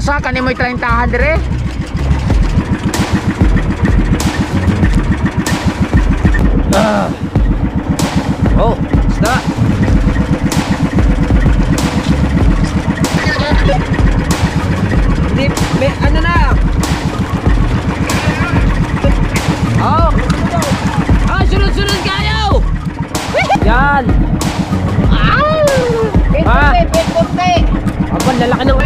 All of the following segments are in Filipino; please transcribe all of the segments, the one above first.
Asa kani mo'y 30 dire? Oh, isda. Hindi, may ano na. Oh. Ah, sunod-sunod kayo. Yan. Ah. Abang lalaki ng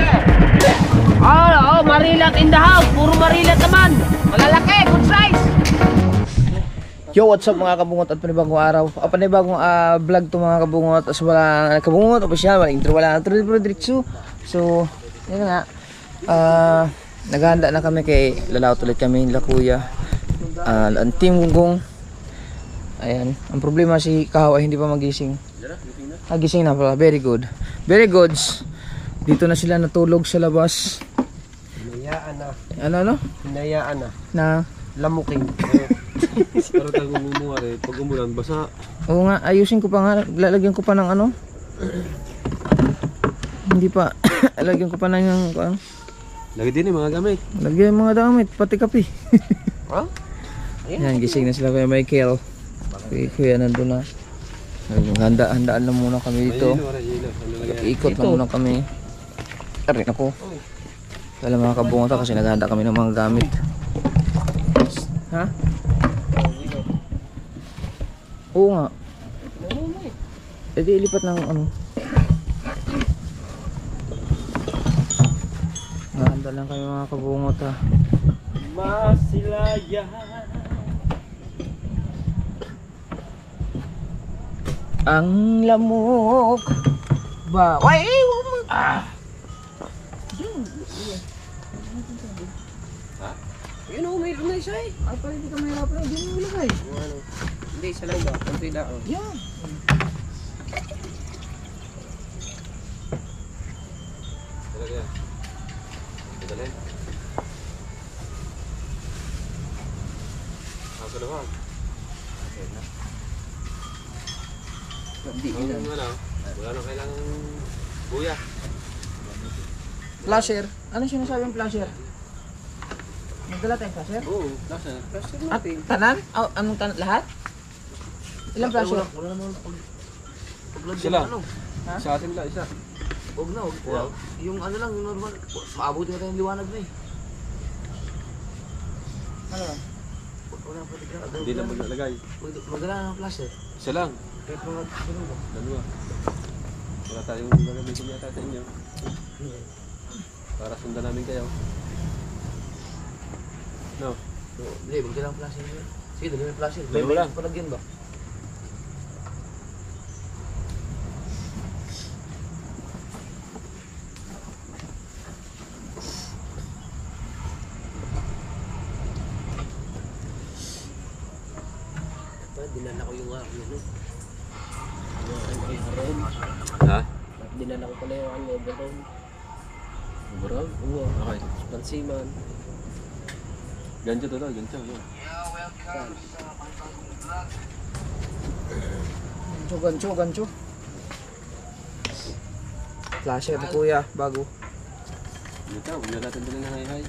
oh, marilat in the house. Puro marilat naman. Malalaki, good size. Yo, what's up mga kabungot at panibagong araw. Panibagong vlog to mga kabungot. As wala kabungot, opisyal, wala intro, wala intro, diretso. So, yun nga. Naghahanda na kami kay lalaot ulit kami nila kuya. Ang team gunggong. Ayan, ang problema si Kahaw ay hindi pa magising. Gising na pala, very good. Very good. Dito na sila natulog sa labas. Hinayaan na. Ano? Hinayaan na. Na? Lamuking. Para tayo gumumunga rin. Pag umulan, basa. Oo nga, ayusin ko pa nga. Lalagyan ko pa ng ano. Hindi pa. Lalagyan ko pa ng ano. Lagi din yung mga gamit. Lagyan yung mga damit, pati kape. Huh? Yan, gising na sila kay Michael. Kuya nandun na. Handaan na muna kami dito. Ikot na muna kami. Arin ako. Kala mga kabungota kasi naghahanda kami ng mga gamit. Ha? Oo nga. E di ilipat ng ano. Naghahanda lang kami mga kabungota. Masilayan. Ang lamok ba? Why? Yun o, mayroon na isa eh. Ay, pala hindi ka mahirapan. Hindi mo ilagay. Hindi, isa lang ba? Kunti na. Yan. Talaga yan. Dali. Ako naman. Okay na. Wala na kailangan buya. Flasher. Ano sinasabi yung flasher? Nagdala tayong flasher? Oo, flasher. Flasher At natin. tanan? Oh, anong tanan? Lahat? Ilang flasher? Wala naman pag Isa lang. Ha? Sa atin lang, isa. Huwag na, huwag. Yeah. Yung ano lang, yung normal. Maabuti na tayong liwanag na eh. Ano ba? Wala pa tignan. Hindi na maglalagay. Magdala ng flasher. Isa lang. Kahit mga dalawa. Dalawa. Wala tayong gagamitin yata sa inyo. Para sundan namin kayo. No? Hindi, magdala ng flasher yun. Sige, dali ng flasher. Dalawa lang. Palagyan ba? Dinala ko yung ano. Ha? Dinala ko pala yung overall. Overall? Oo. Okay. Pansiman. Gancho to daw, gancho. Yun. Gancho. Flasher ni kuya, bago. Dito, huwag na natin dali ng hay-hay.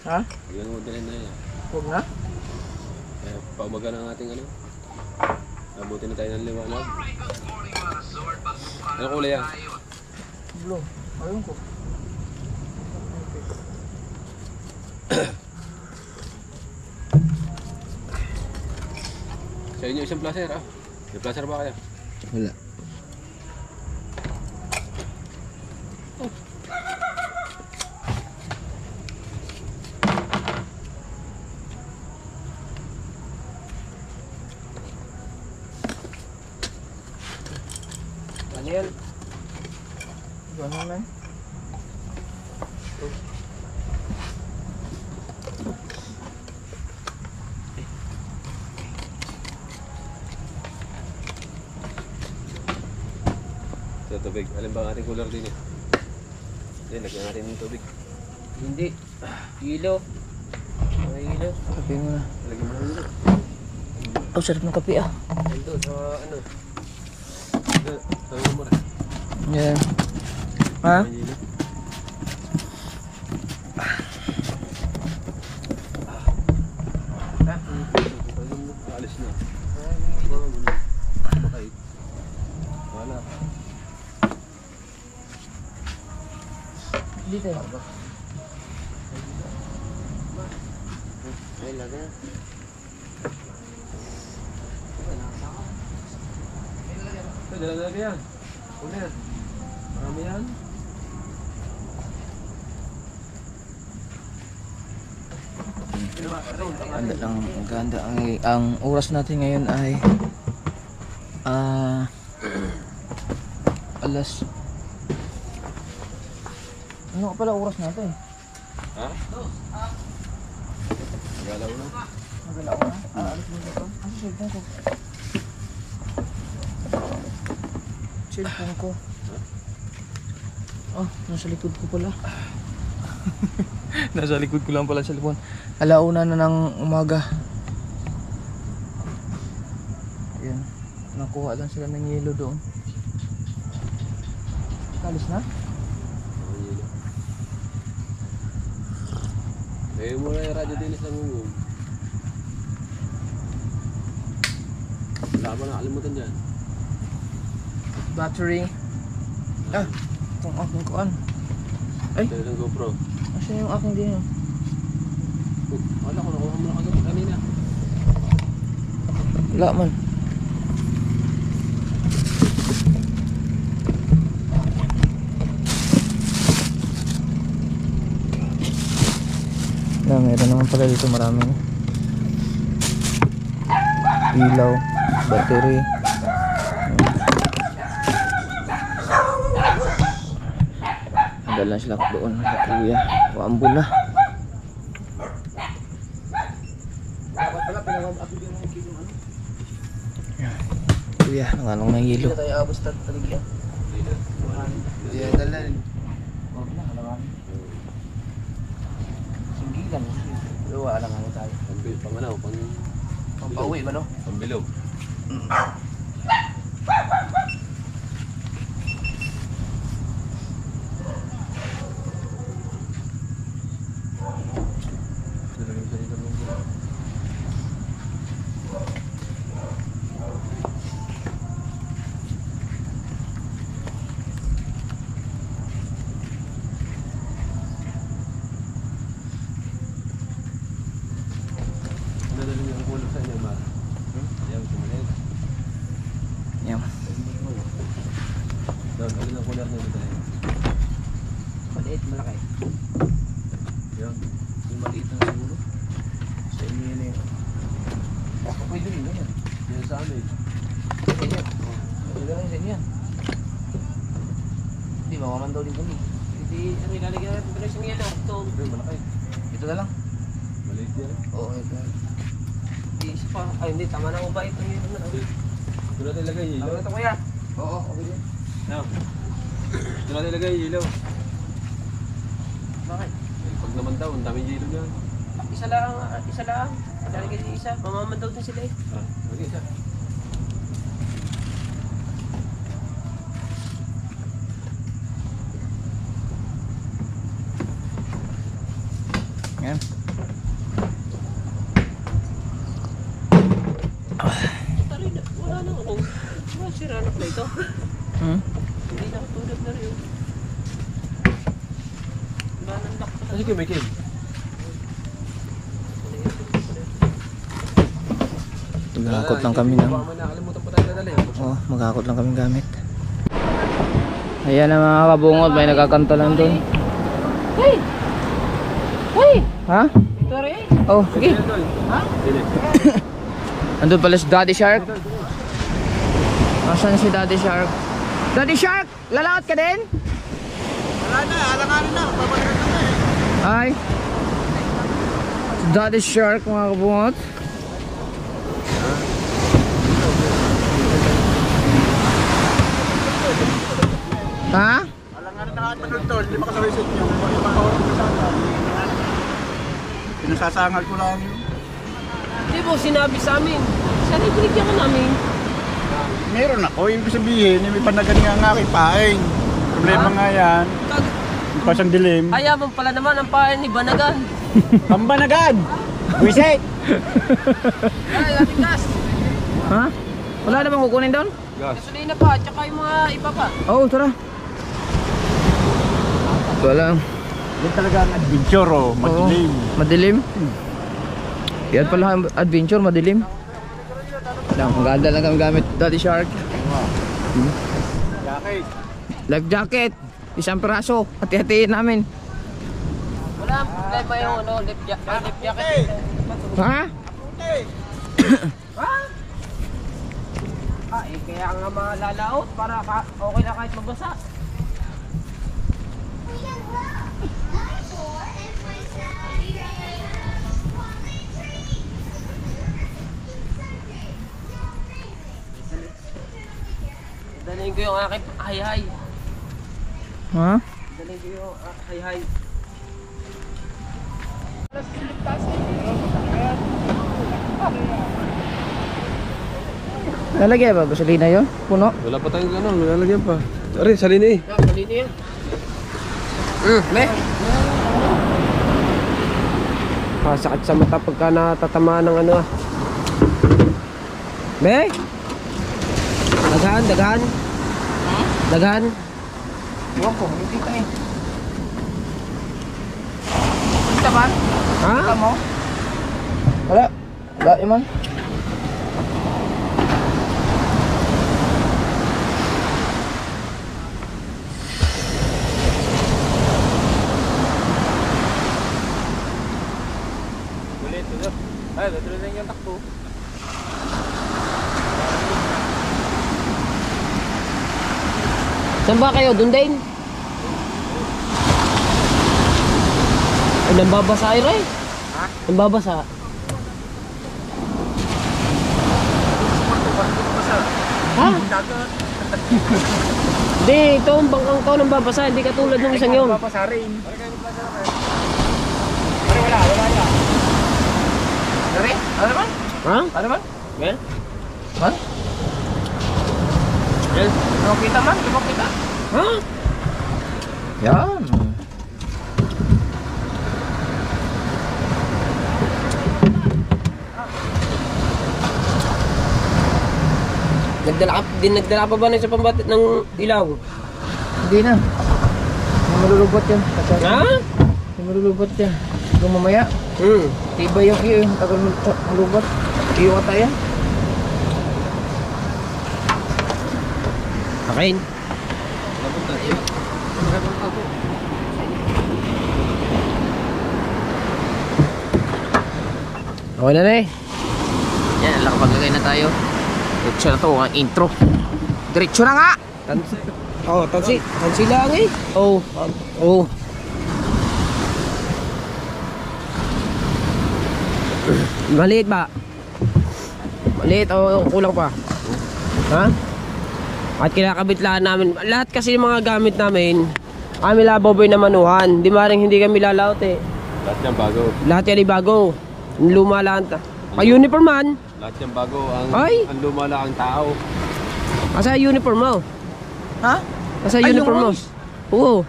Ha? Huwag na dali na yan. Huwag na? Kaya paumaga na ang ating ano. Abutin na tayo ng liwanag. Ano kulay yan? Blue. Ayun ko. Sa inyo isang placer ah. May placer ba kaya? Wala. Ano yan? Gano'n na. Sa tubig. Alam ba ang ating cooler din eh? Hindi, lagyan natin ng tubig. Hindi. Hilo. May hilo. Kape mo na. Lagyan mo ng hilo. Oh, sarap ng kape ah. Ando sa ano. Tayo mo rin. Yan. Ha? Manila. Alis na. Makait. Wala. Dito. Ay, laga. Dala-dala yan. Una yan. Marami yan. Ganda lang, ganda. Ang oras natin ngayon ay alas. Ano pala oras natin? Ha? Galaw na. Magalaw na. Alas mo dito. Ano cellphone ko? Cellphone ko. Oh, nasa likod ko pala. Nasa likod ko lang pala sa cellphone. Alauna na ng umaga. Ayan. Nakuha lang sila ng yelo doon. Kalis na? Manila. Eh, muna yung radyo din sa mungong. Wala ba nakalimutan dyan? Battery. Ah, itong aking kuan. Ay, Ito yung GoPro. asa yung aking din yun? Wala ko, nakuha mo na kagad kanina. Wala man. Meron naman pala dito maraming ilaw, battery. Hanggang lang sila doon sa kuya. Waambula. Kuya, nanganong ng hilo. Tayo abos taligyan. Iya, dalan. Singgilan. Luwa lang ano tayo. Pang ano, Pampauwi ba no? pambilog. Nadali niyo ang kulog sa inyo, Mar. Yan, sumunod. Yan. Doon, alin ang kulog niyo dito. Maliit, malaki. Yan. Yung maliit na siguro. Sa inyo yun eh. Pwede rin ganyan. Yan sa amin. Ganyan. Pwede rin ganyan. Hindi, mamaman daw din kami. Hindi, ano ilalagyan natin pero isang yelo. Ito, Ito, malaki. Ito na lang. Maliit yan. Oo, ito. isa pa. Ay, hindi, tama na ko ba ito yelo na? Ito natin ilagay yung ilaw. Ito kuya. Oo, okay din. No. Ito natin ilagay yung ilaw. Bakit? Eh, pag naman daw, ang daming yelo niyan. Isa lang, isa lang. Lalagyan din isa. Mamaman daw din sila eh. Ah, okay, isa. Yan. Tari na, wala na ako. Wala, sira na pala ito. Hindi na katulad na rin. Ba, nandak pa. Sige, may kim. Magkakot lang kami ng Baka may nakalimutan pa tayo nadali. oh, magkakot lang kami gamit. Ayan na mga kabungot, may nagkakanta lang doon. Hey! Hey! Ha? Ito rin. Oh, sige. Ha? Dili. Andun pala si Daddy Shark. Nasaan si Daddy Shark? Daddy Shark, lalakad ka din? Wala na, alanganin na. Babalikan na eh. Ay. Si Daddy Shark mga kabungot. Ha? Alanganin na nga tol. Hindi makasabay sa inyo. Makawala ko sa akin. Pinasasangal ko lang yun. Hindi po sinabi sa amin. Sana ibigyan ka namin. Meron ako, ibig sabihin, may panagan nga aking paing. Problema nga yan, yung pasang dilim. Ayaman pala naman ang pain ni Banagan. Pambanagan! Wisit! Ay, ating gas. Ha? Wala na bang kukunin doon? Gas. Gasolina pa, tsaka yung mga iba pa. Oo, tara. Wala. Yan talaga ang adventure, oh, madilim. Madilim. Yan pala ang adventure, madilim. Ang ganda lang ang gamit, Daddy Shark. Jacket. Life jacket. Isang peraso. Hati-hatiin namin. Wala ang problema yung lip jacket. Ha? Kaya nga mga lalaot para okay na kahit mabasa. Dalhin ko yung aking hay-hay. Ha? Dalhin ko yung hay-hay. Lalagyan ba? Gasolina yun? Puno? Wala pa tayong ano, lalagyan pa. Aray, salin eh. Dalhin yan. Me. Sakit sa mata pagka natatamaan ng ano ah. Be? Daghan, daghan. Daghan. Huwag ko, hindi ka eh. Kita ba? Ha? Kita mo? Wala. Wala iman. Ay, dito rin yung takbo. Saan ba kayo? Doon din? Ay, nambabasa ay Ray. Ha? Nambabasa. Ha? Hindi, ito ang bangkang to nambabasa. Hindi katulad ng isang yun. Papasarin. Pare, wala. Dari? Ano naman? Ha? Ano naman? Well? Man? Ano kita man? Di ba kita? Ha? Yan. Nagdala pa ba na sa pambatit ng ilaw? Hindi na. May malulubot yan. Ha? May malulubot yan. Kung mamaya, tibay yung iyo. Tagal malubot. Iyo ka tayo. Akin. Okay na eh. Yan, nakapaglagay na tayo. Diretso na to, ang intro. Diretso na nga! Tansi lang eh. Oh. Maliit ba? Maliit o kulang pa? Ha? At kinakabitlaan namin. Lahat kasi yung mga gamit namin, kami laboboy na manuhan. Di maring hindi kami lalaot eh. Lahat yan bago. Lahat yan ay bago. Luma lang. Pa-uniform man. Lahat yan bago. Ay! Ang lumala ang tao. Asa uniform mo? Ha? Asa Ay, uniform yung mo? Royce. Oo.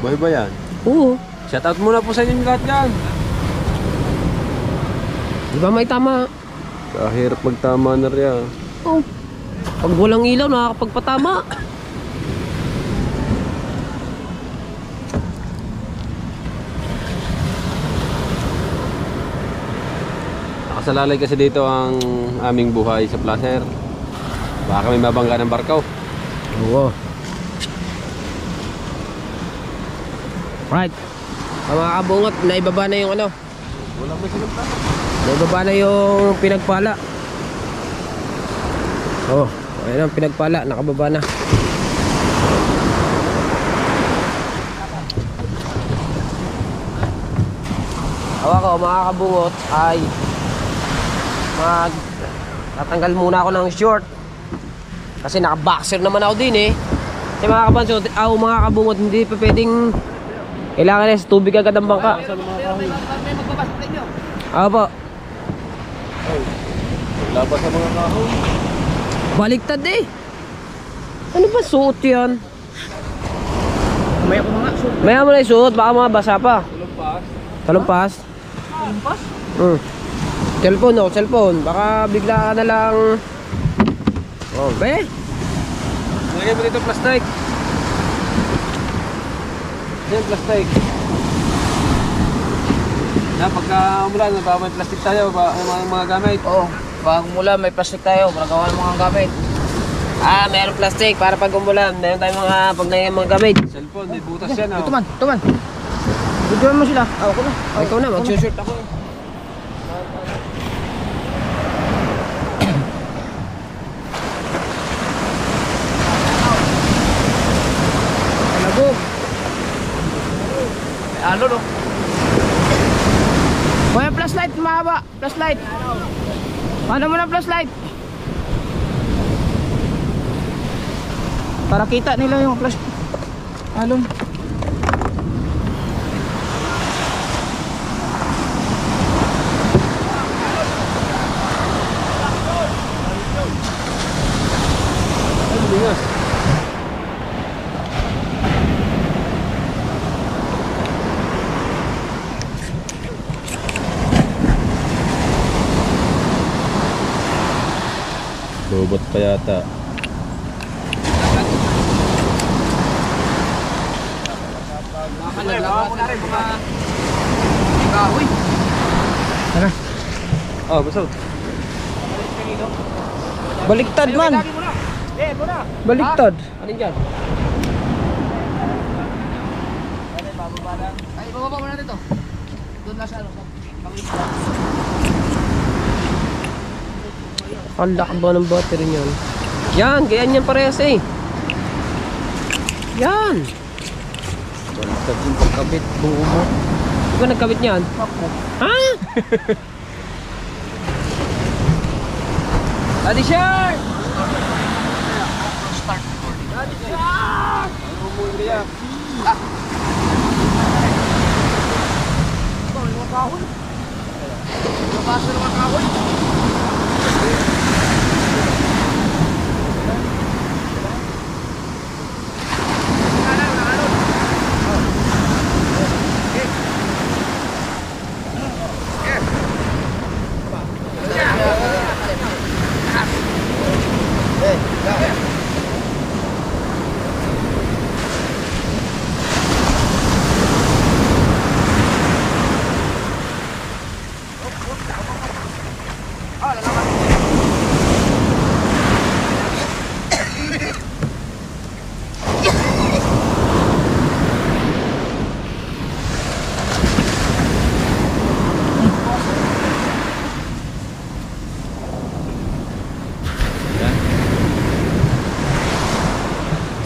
Buhay ba yan? Oo. Shoutout muna po sa inyo lahat yan. Di ba may tama? Kahirap magtama na rin. Oo. Pag walang ilaw, nakakapagpatama. Nakasalalay kasi dito ang aming buhay sa placer. Baka may mabangga ng barkaw. Oo. Right. Mga kabungot, naibaba na yung ano. Wala ba silang placer? Naibaba na yung pinagpala. Oh, ayun ang pinagpala, nakababa na. Ako mga kabungot ay tatanggal muna ako ng short kasi naka-boxer naman ako din eh. Kasi mga kabanso, mga kabungot, hindi pa pwedeng kailangan na sa tubig agad ang bangka. May magbabasa sa inyo. Ako po. Labas sa mga kahoy. Baliktad eh. Ano ba suot yan? May ako mga suot. Maya mo na isuot, baka mabasa pa. Talumpas? Lumpas? Cellphone oh, cellphone. Baka bigla ka na lang. Oh, be? Lagay mo dito plastic. Yan, plastic. Na, pagka umulan, may plastic tayo, mga gamit. Oo. Pag mula may plastic tayo, magawa ng mga gamit. Mayroong plastic para pag umulan. Meron tayong mga gamit. Cellphone, may butas yan. Ito man. Bigyan mo sila. Ako na. Ikaw na, mag-shirt ako. Talabog. Ano no? Kuya, flashlight, mahaba. Flashlight. Paano mo na flashlight? Para kita nila yung flash. Alon. Lobot pa yata. Tara. Oh, basot. Baliktad man. Baliktad. Ano dyan? Ay, bababa mo na dito. Doon na sa ano. Kalak ba ng battery niyan? Yan, ganyan yan parehas eh. Yan. Baliktad yung pagkabit. Buo mo. Di ba nagkabit niyan? Ako. Ha? Adi Shark! Start recording.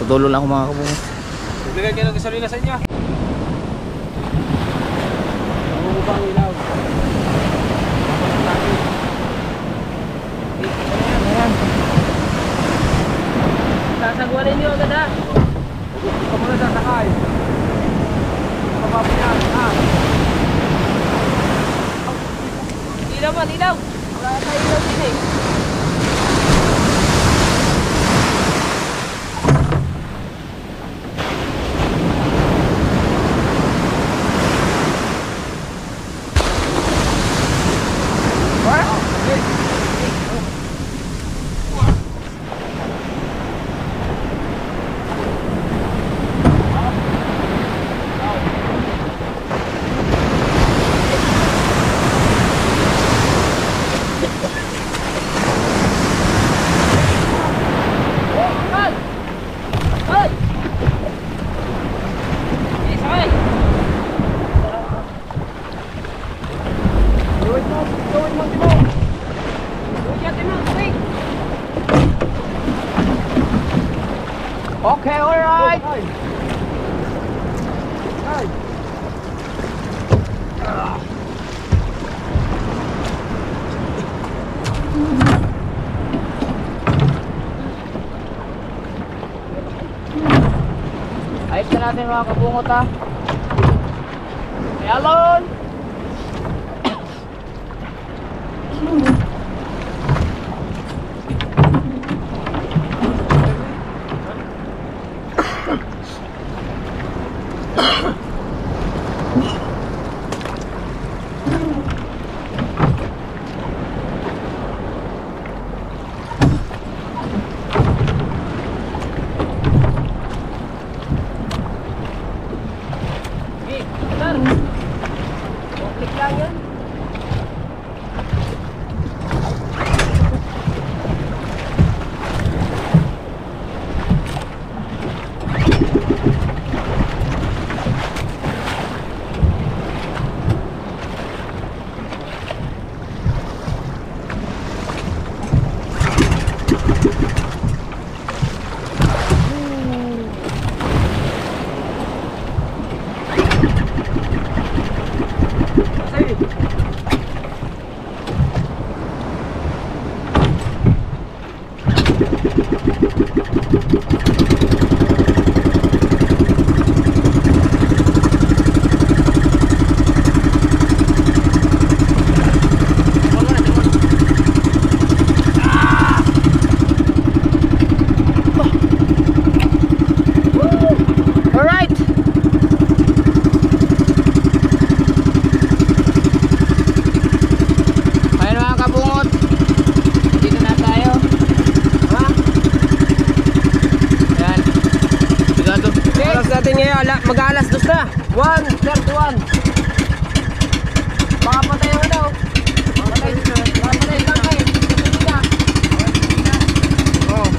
Tutulo lang ako mga kabungot. Bigay kayo ng gasolina sa inyo. Ang ilaw. Sasagwanin niyo agad ha. Ito muna sasakay. Kapapinan, ha? Ilaw man, ilaw. Wala tayo ilaw din eh. Okay, alright. Ayos na natin mga kabungot ha. Yalon! Mag-alas 2 na. 1:31. Baka patay ang ano. Patay lang kayo. Oh.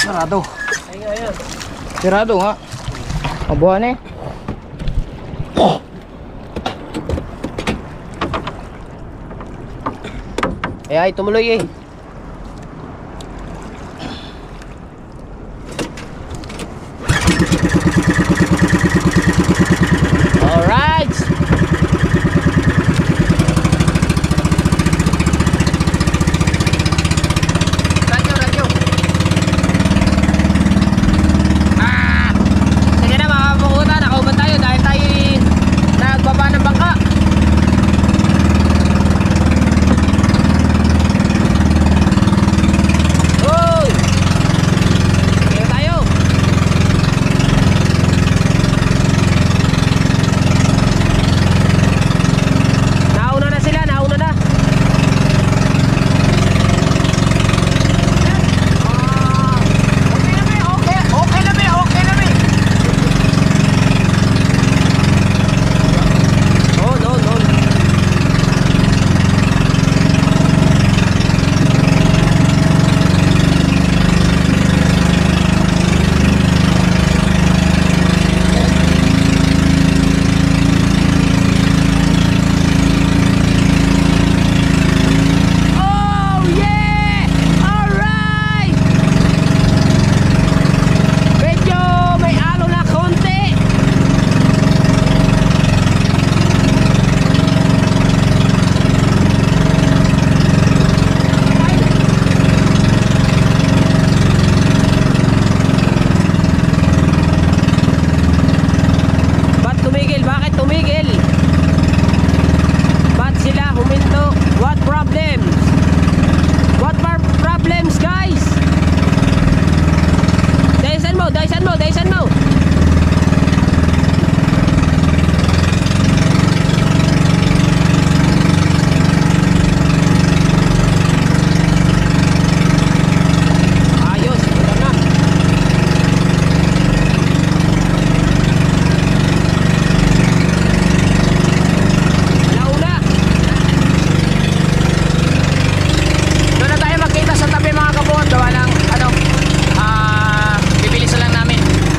Sarado. Ayun. Sarado nga. Mabuhan eh. Ay, tumuloy eh. Alright. Radyo. Sige na mga kapungutan, nakauban tayo dahil tayo nagbaba ng bangka.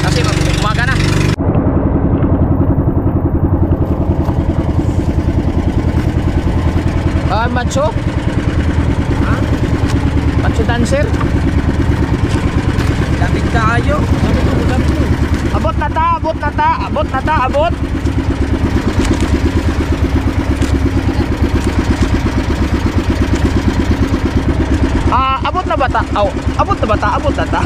Kasi sir. Lapit tayo. Abot na ta, abot na ta, abot na ta, abot. Abot na ba ta? Aw, abot na ba ta? Abot na ta.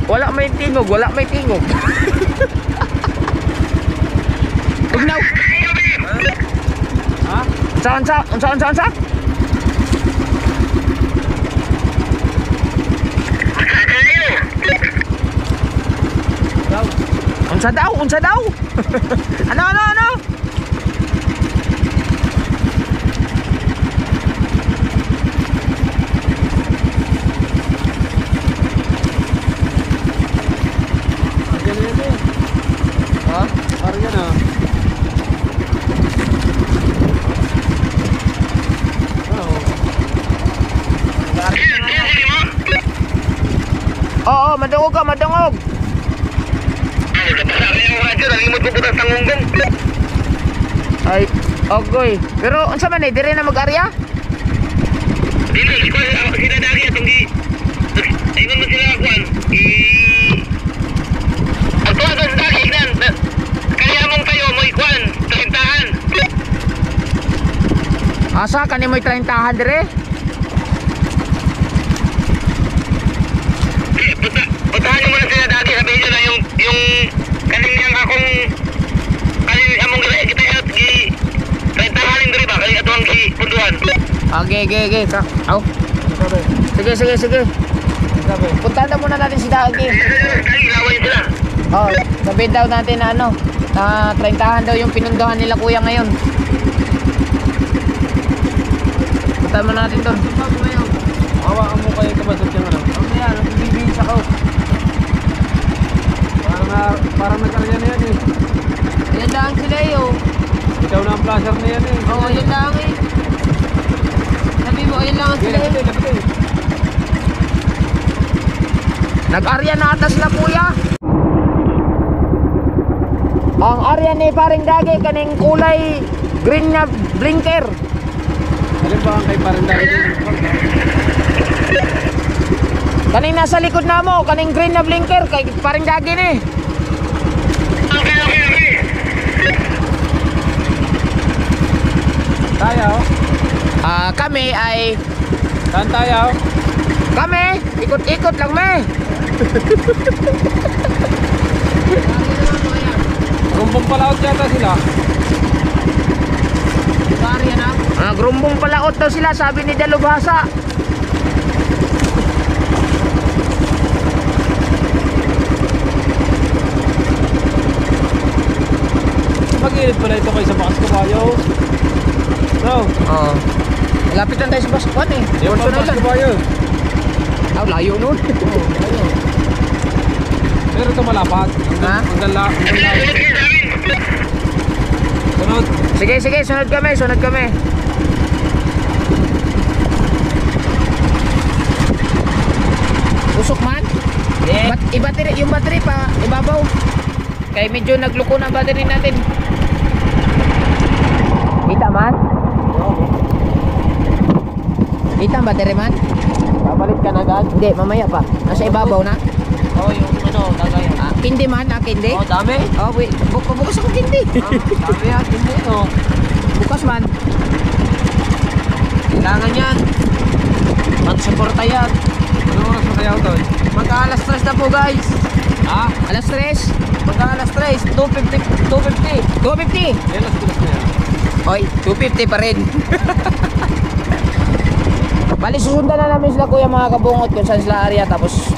Wala may tingog, wala may tingog. Ugnaw. Ha? Unsa? Unsa daw? Ano? Ha? Parang yan ah. Oo, madungog ka, madungog. Ay, ogoy. Pero unsa man dire na mag-arya? Dili, sila dari atong di. Ayun mo sila kuan. Ato sa dari nan. Kaya mong kayo mo ikuan, tahintahan. Asa kanimoy 30 dire? Putahan mo na sila dati, sabihin nyo na yung kanin akong kanin among kita help gi tahintahanin diri ba kay atong gi punduhan. Okay. Aw. Sige. Puntahan na muna natin si Dagi. Kaya laway sila. Oh, sabihin daw natin na ano, na 30 daw yung pinunduhan nila kuya ngayon. Puntahan mo natin doon. Hawaan mo kayo kamasot yung ano. Ayan, bibihis ako. Parang nag-arya na yan eh. Ayan lang sila eh, oh. Ikaw na ang placer na yan eh. Oo, ayan lang eh. Sabi mo, ayan lang sila eh. Lapit eh. Nag-arya na atas na kuya. Ang arya ni paring Dagi kaning kulay green na blinker. Alin ba ang kay parang dahil yung Kaning nasa likod na mo, kaning green na blinker kay paring Dagi ni. Okay. tayo? Kami ay Saan tayo? kami ikot-ikot lang me. Rumbong palaot yata sila. Arya na. Grumbong palaot daw sila sabi ni Dalubhasa. Mag-ilit pala ito kayo sa bakas kabayo. No? Oo. Malapit lang tayo sa Baskuan eh. Yung Porto na bakas lang. kabayo. Layo nun. Pero ito malapat. Ha? Ang layo. Sunod. Sige, sunod kami. Usok man? Eh. Yung battery pa, ibabaw. Kaya medyo nagluko na ang battery natin. Kita man? Kita ang battery man? Babalik ka na agad. Hindi, mamaya pa. Nasa ibabaw na. Oo, yung ano, gagawin. Kindi man, kindi? Oo, dami. Oh, wait. Bukas ako kindi. Dami yan, hindi no. Bukas man. Kailangan yan. Magsuporta yan. Ano oras pa tayo ito? Magka-alas 3 na po guys. Ah, alas 3. Magka-alas 3, 250. 250. Yan ang silas na yan. Oy, 250 pa rin. Bali, susundan na namin sila kuya mga kabungot kung saan sila area. Tapos,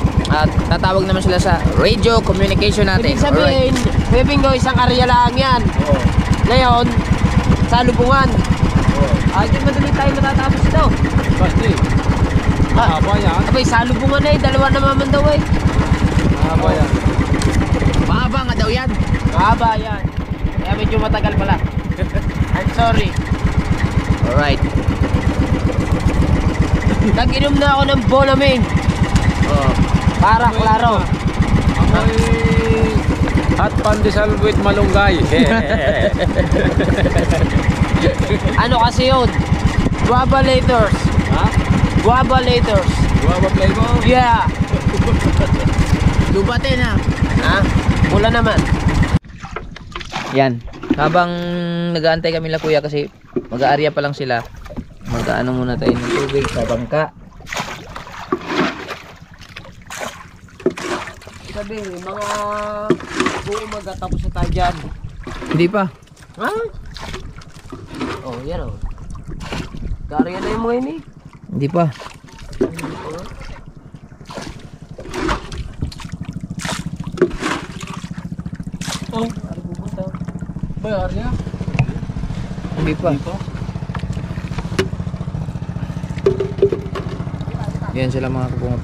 tatawag naman sila sa radio communication natin. Ibig sabihin, may bingo isang area lang yan. Oo. Ngayon, sa lubungan. Ay, di madali tayo matatapos ito. Basti. Mahaba yan. Abay, sa lubungan na eh, dalawa naman daw eh. Mahaba yan. Mahaba nga daw yan. Mahaba yan. Kaya medyo matagal pala. I'm sorry. Alright. Nag-inom na ako ng Bonamine. Oh. Para klaro. Ako'y Hot pandesal with malunggay. Ano kasi yun? Guava laters. Ha? Guava laters. Guava flavor? Yeah. Lubate na. Ha? Mula naman. Yan. Habang nag-aantay kami la kuya kasi mag-aarya pa lang sila. Mag-ano muna tayo ng tubig sa bangka. Sabi, mga buong magtatapos na tayo dyan. Hindi pa. Ha? Oh, yan oh. Kari na yung mga ini. Hindi pa. Oh, ano pupunta? Bayar niya. Hindi pa. Yan sila mga kabungot.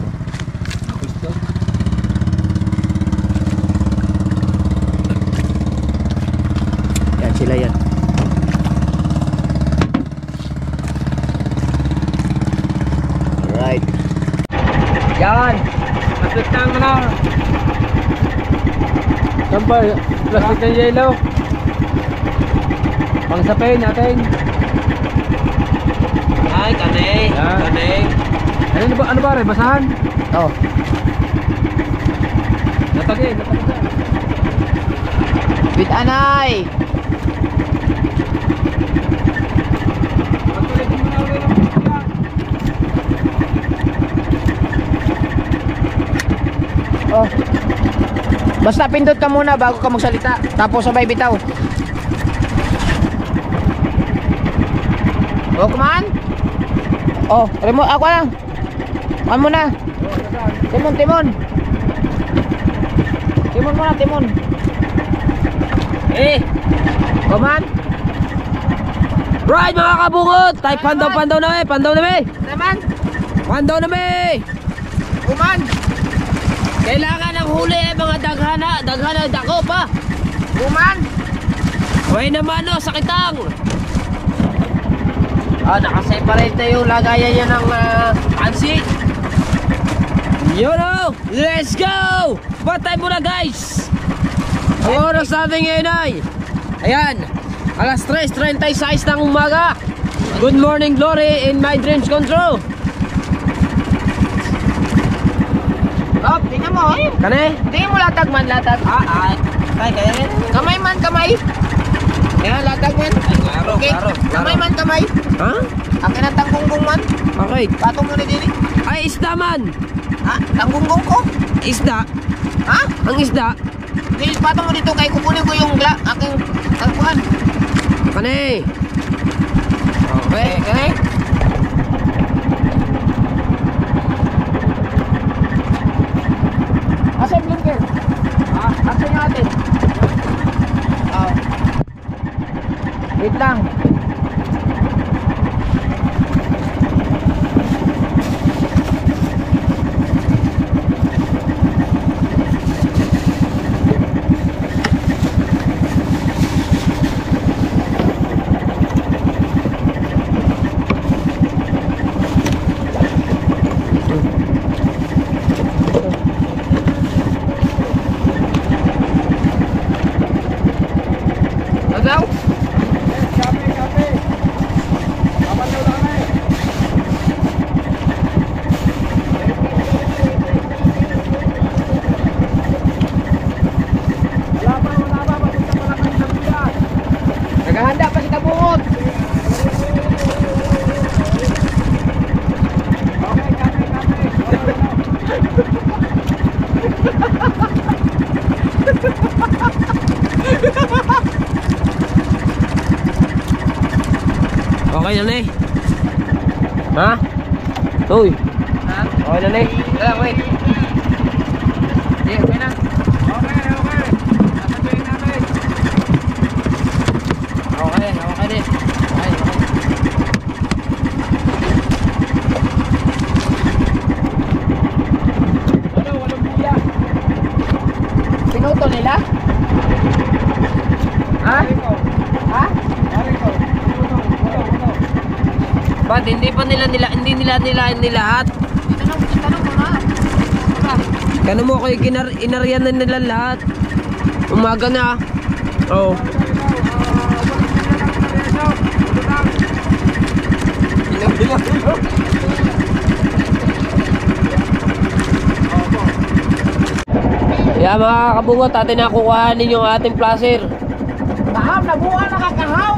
Yan sila yan. Alright. Yan. Masitang mo na. Sambal, plastic ng yellow. Pangsapin natin. Ay, kanay. Yan. Kanay. Ano ba rin? Basahan? Oh. Natagin. With anay. Oh. Basta pindot ka muna bago ka magsalita. Tapos sabay bitaw. Oh, kumaan. Oh, remote ako lang. Kumaan muna. Timon, timon. Timon muna, timon. Kumaan. Right mga kabungot! Tayo pandaw na pandaw na Naman. Pandaw na Kumaan. Kailangan ng huli mga daghana dako pa. Kumaan. Hoy naman no, sakitang. Nakaseparate na yung lagayan niya ng Ansi. Yun o! Let's go! Patay mo na guys! Ang oras natin ngayon ay ayan, alas 3:36 ng umaga. Good morning glory in my dreams come true. Oh, tingnan mo eh. Kane? Tingnan mo latag man, latag. Kaya Kamay man, kamay. Ayan, latag man. klaro, Okay, klaro. kamay man, kamay. Ha? Akin ang tanggunggong man. Okay. Patong mo na din eh. Ay, isda man! Ha? Tanggunggong ko? Isda? Ha? Ang isda? Please, patong mo dito kay kukunin ko yung aking tangkuhan. Kane? Okay, okay. Asa yung blinker? Ha? Asa yung atin? Wait lang. Agaw? Naghahanda pa si Kabungot. Okay na ne? Ha? Uy. Ha? Okay na ne? Wait. Okay na. Okay din. Okay. Pinuto nila? Ha? Ha? Ba't hindi nila lahat? Tanong mo na. Kano mo kayo inaryan na nila lahat? Umaga na. Oh. Kaya mga kabungot, atin na kukuhanin yung ating placer. Kahaw, nabuha na kakahaw.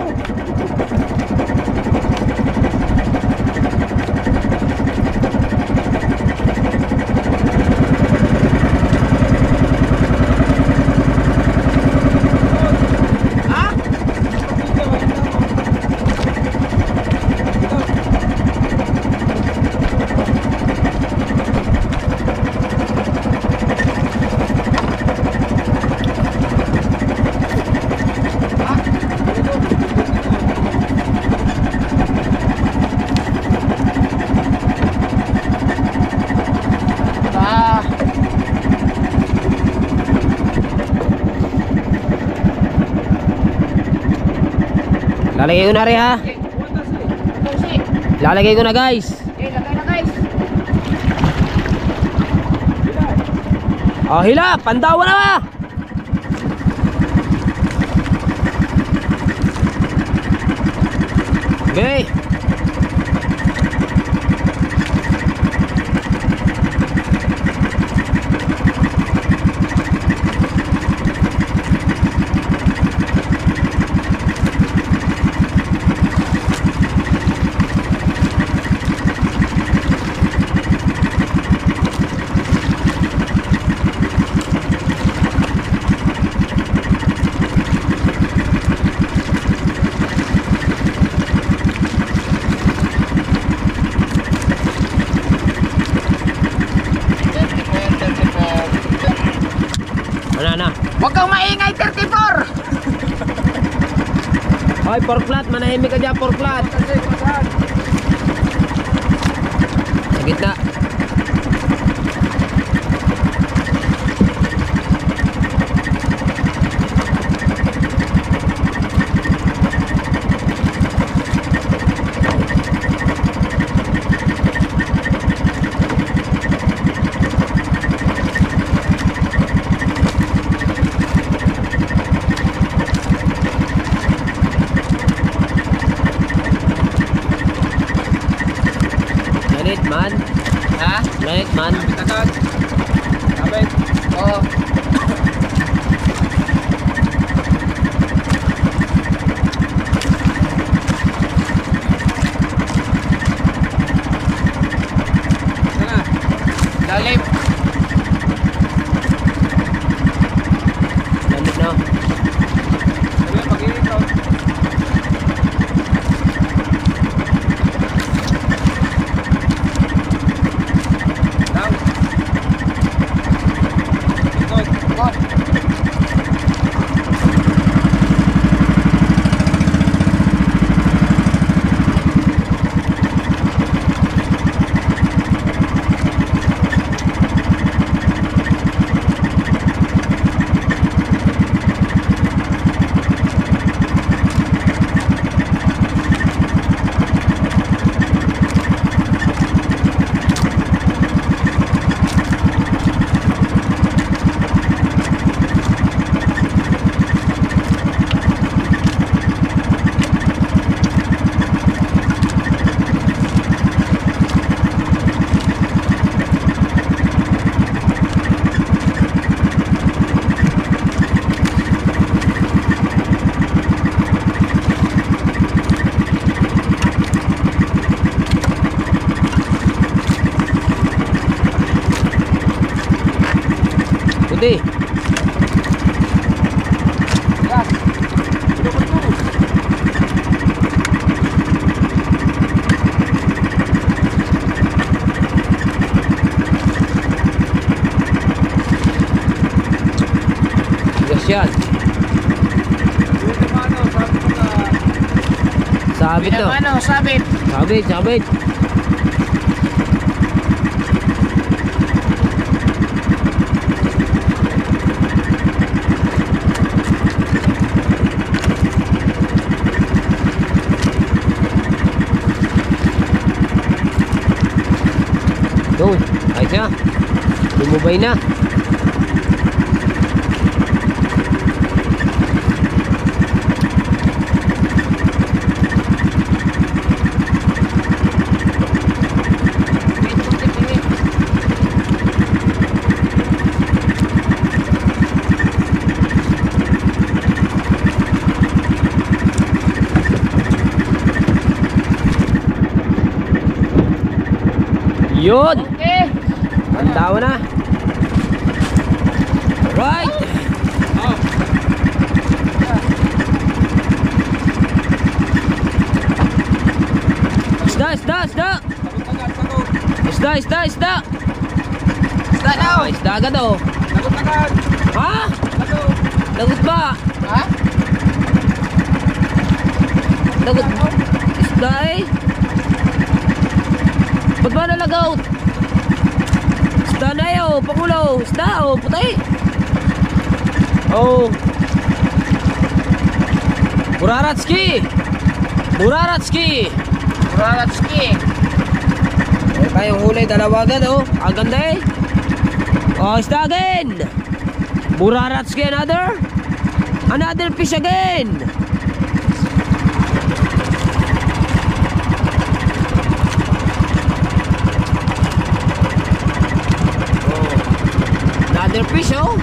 Lalagay ko na rin ha. Lalagay ko na guys. Okay, lagay na guys. Oh, hila, pandawa na ba? Okay. Huwag kang maingay, 34! Hoy, pork flat, manahimik ka dyan, pork flat. Sa gitna. Man. Ha? Right, man. Oo. Lalim. Lalim na. Puti. Yes, yan. Sabit to. Ano, sabit. Sabit, sabit. Yun, ayos na. Lumubay na. Yun! Okay. Ang tawa na. Right! Isda, isda, isda! Isda, isda, isda! Isda daw. Ah, isda agad oh. Ha? Lagot ba? Ha? Lagot. Isda eh. Ba't ba nalagaut? Isda na eh oh, pangulo. Isda oh, putay. Oh. Buraratski! Buraratski! Buraratski. Meron tayong huli, dalawa agad oh. Ang ganda eh. Oh, isda again! Buraratski another? Another fish again! Oh. Another fish oh.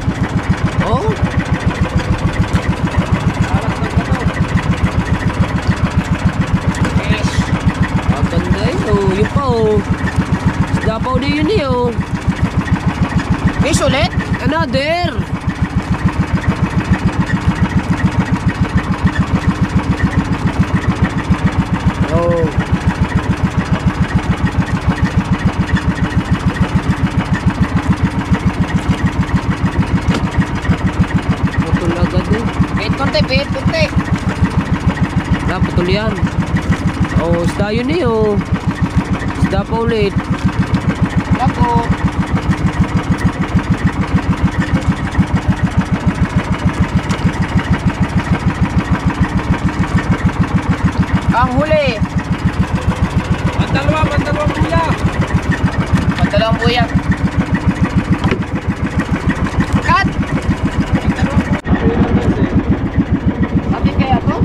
Oh. Ang ganda eh. Oh, yun pa oh. Isda pa ulit yun eh oh. Fish ulit? Another! Oh. Putol agad eh. Pihit konti, pihit konti. Wala, putol yan. Oh, isda yun eh oh. Isda pa ulit. Lako. Ang huli. Pandalawang kuya. Padalawang buya. Cut! Atin kaya to?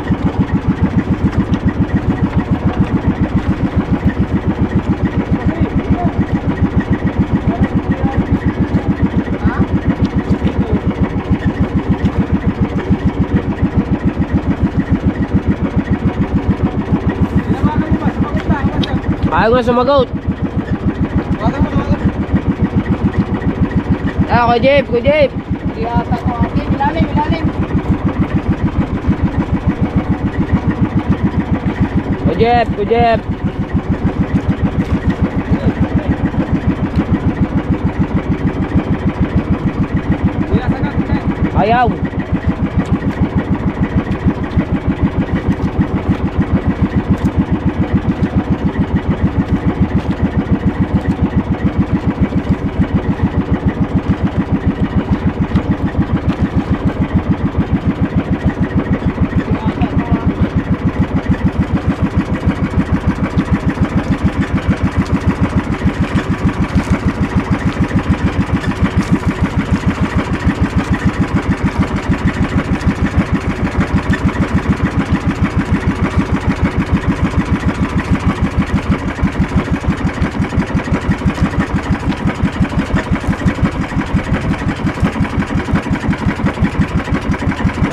Ayaw nga sumagot. Ah, Kuya Jeep, Kuya Jeep. Hindi ata ko atin. Ilalim, ilalim. Kuya Jeep, Kuya Jeep. Ayaw.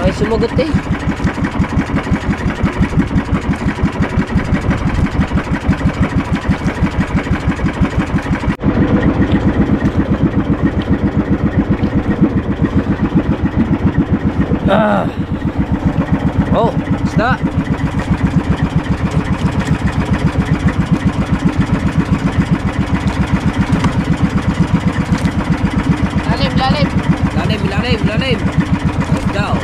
Ay, sumagot eh. Ah. Oh, isda. Lalim, lalim. Lalim, lalim, lalim. Isda oh.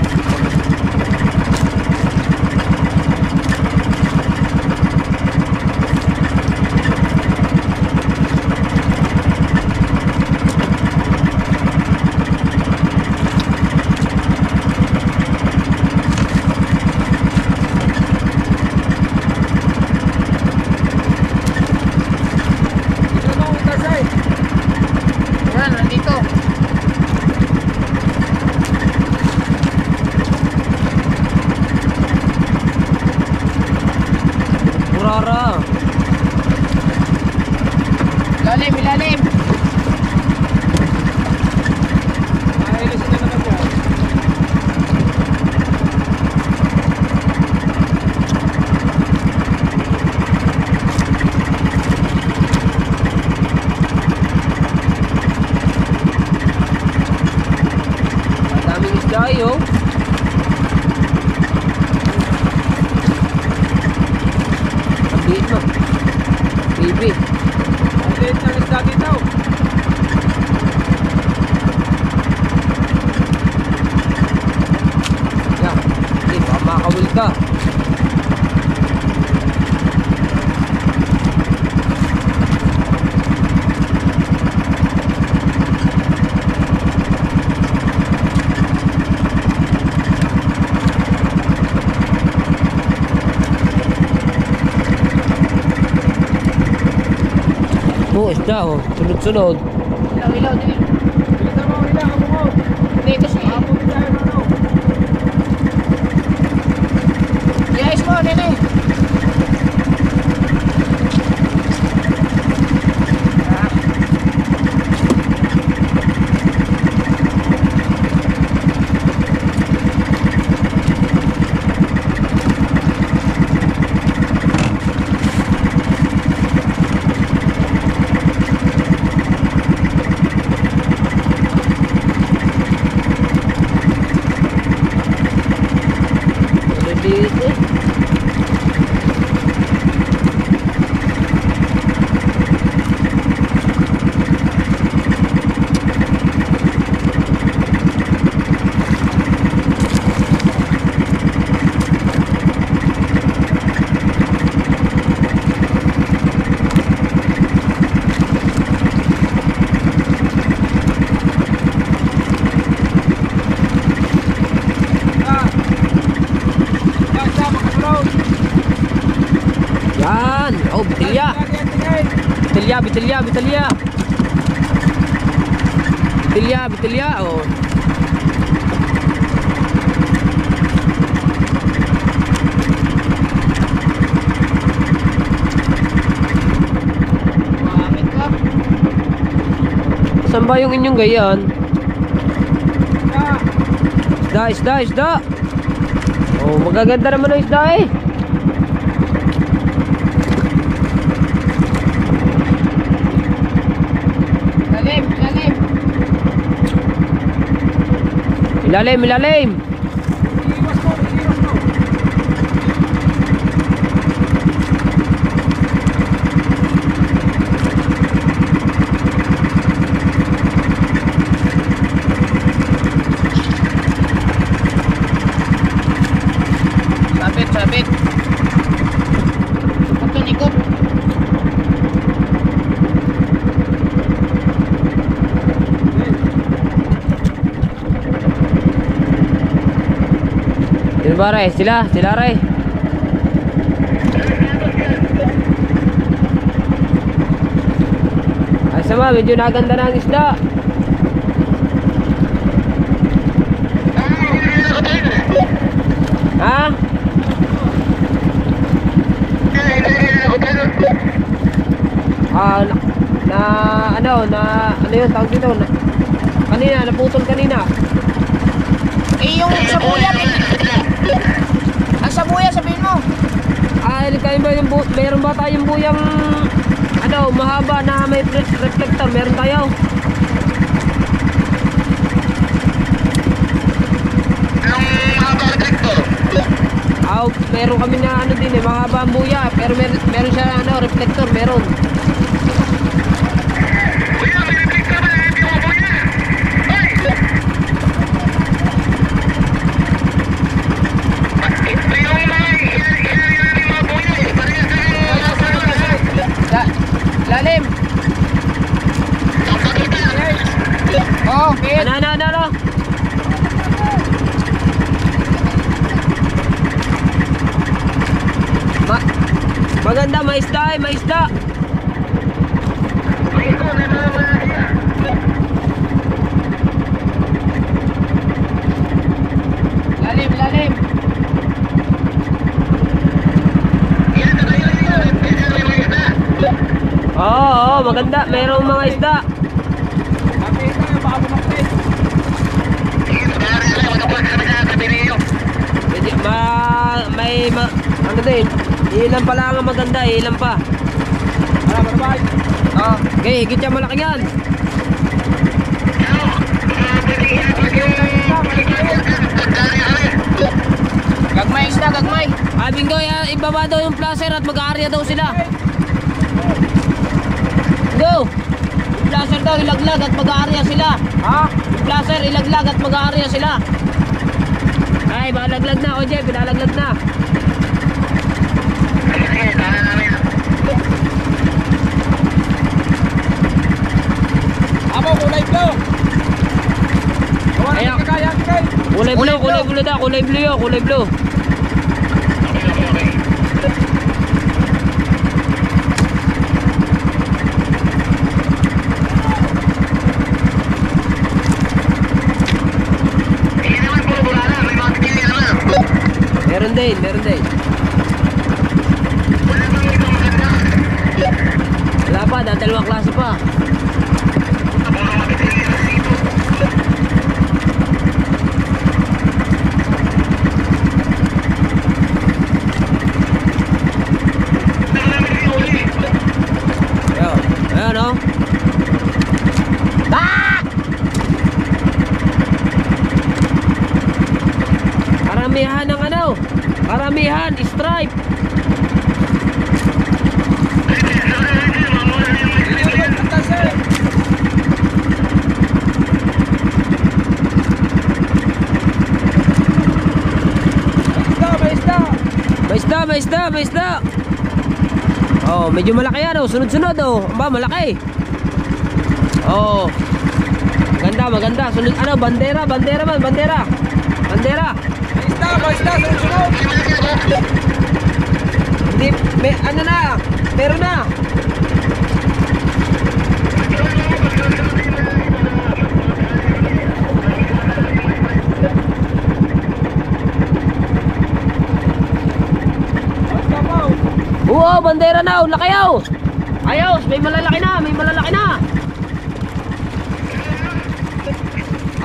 Yan, nandito. Purara. Ilalim, ilalim. maliit mo. Baby. Maliit ng isda dito. Yan. Hindi, baka makakawil ka. Oh, isda oh. Sunod-sunod. Ilaw, din. Bilisan mo, ilang ako mo. Hindi kasi. Abutin tayo na ano. Yes mo, nene. Dito. Yan. Oh, bitilya. Bitilya, bitilya, bitilya. Bitilya, bitilya. Oh. Maamit ka. Saan ba yung inyong gayan? Isda, isda, isda. Oh, magaganda naman ang isda eh. Lalim, lalim. Ilalim, ilalim. Sabit, sabit. Ito, ikot. Sino ba re? Sila re. Ay sama, medyo naganda na ang isda. Ha? Ano yun, tawag dito? Kanina, naputol kanina. Eh, yung sabuya, ang sabuya, sabihin mo. Kayo ba yung meron ba tayong buyang mahaba na may reflector? Meron tayo. Meron kami na din mahaba ang buya, pero meron siya reflector, meron. Lalim. Oh, okay. Ano? Maganda, may isda. Lalim. Oo, maganda. Merong mga isda. Ano din? Ilan pa lang ang maganda, ilan pa. Okay, higit yan malaki yan. Gagmay isda, gagmay. Abing daw, ibaba daw yung placer at mag-aarya daw sila. Go! Yung placer daw, ilaglag at mag-aarya sila. Ha? Yung placer, ilaglag at mag-aarya sila. Ay, balaglag na, Oje, pinalaglag na. Sige, tahan namin. Amo, kulay blue. Ayan. Kulay blue daw, kulay blue yun, kulay blue. Hindi naman puro bulala, may mga pili naman. Meron din. Wala bang ito maganda? Wala pa, dalawang klase pa. Puro mga pili na dito. Ayan, o. Karamihan ng ano? Karamihan, stripe. May isda. Oh, medyo malaki yan, oh. Sunod-sunod, oh. Aba, malaki. Oh. Maganda. Sunod, ano, bandera. May isda, sunod. Hindi, may, ano na, meron na. Oo, bandera na, laki yaw. Ayos, may malalaki na.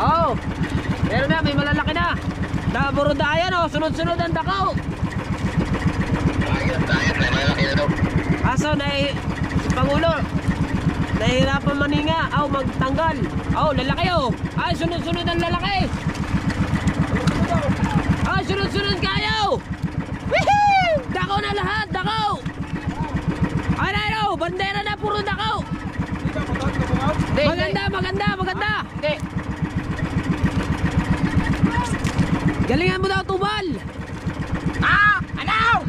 Oo, meron na, may malalaki na. Puro dayan, oh, sunod-sunod ang dakaw. Ayos, may malaki na daw. Kaso, si Pangulo, nahihirapan maninga. Magtanggal. Lalaki, oh. Ay, sunod-sunod ang lalaki. Ay, sunod-sunod kayo. Wihee! Dakaw na lahat, dakaw. Ano, bandera na, puro dakaw. Maganda. Hindi. Galingan mo daw, Tubal. Ano?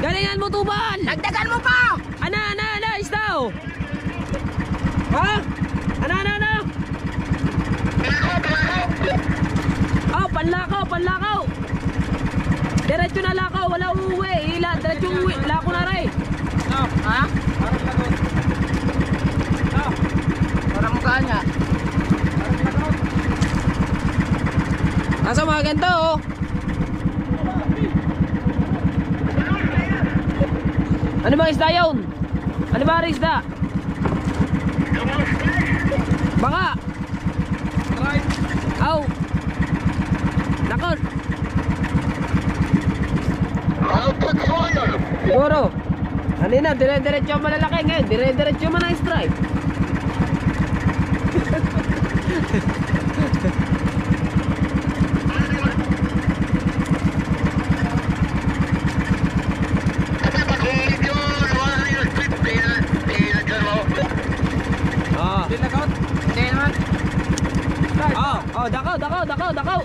Galingan mo, Tubal. Dagdagan mo pa. Ana, isda, oh. Ha? Ano? Panlakaw. Diretso na lakaw, wala uuwi. Diretso uuwi, lako na rin. Ha? Parang mukha niya. Kaso mga ganito, oh. Ano bang isda yun? Ano ba rin isda? Baka. Nakon. Siguro. Kanina, dire-diretso ang malalaki. Ngayon, dire-diretso man ang stripe. Hindi naman. Dakaw.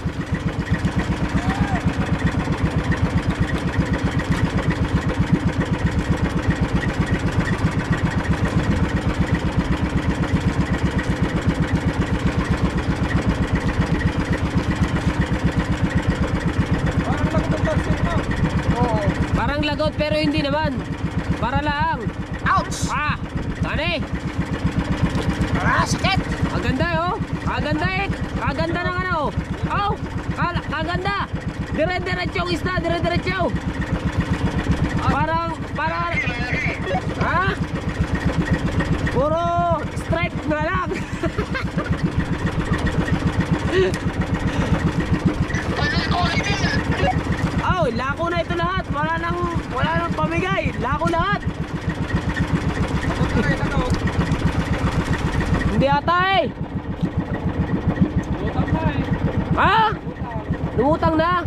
Parang lagot pero hindi naman. Para lang. Ouch! Tani. Sakit! Ang ganda, oh. Kaganda ng ano. Kaganda. Dire-diretso ang isda, dire-diretso. Parang puro stripe na lang. Lako na ito lahat. Wala nang pamigay. Lako lahat. Hindi ata eh. Lumutang na.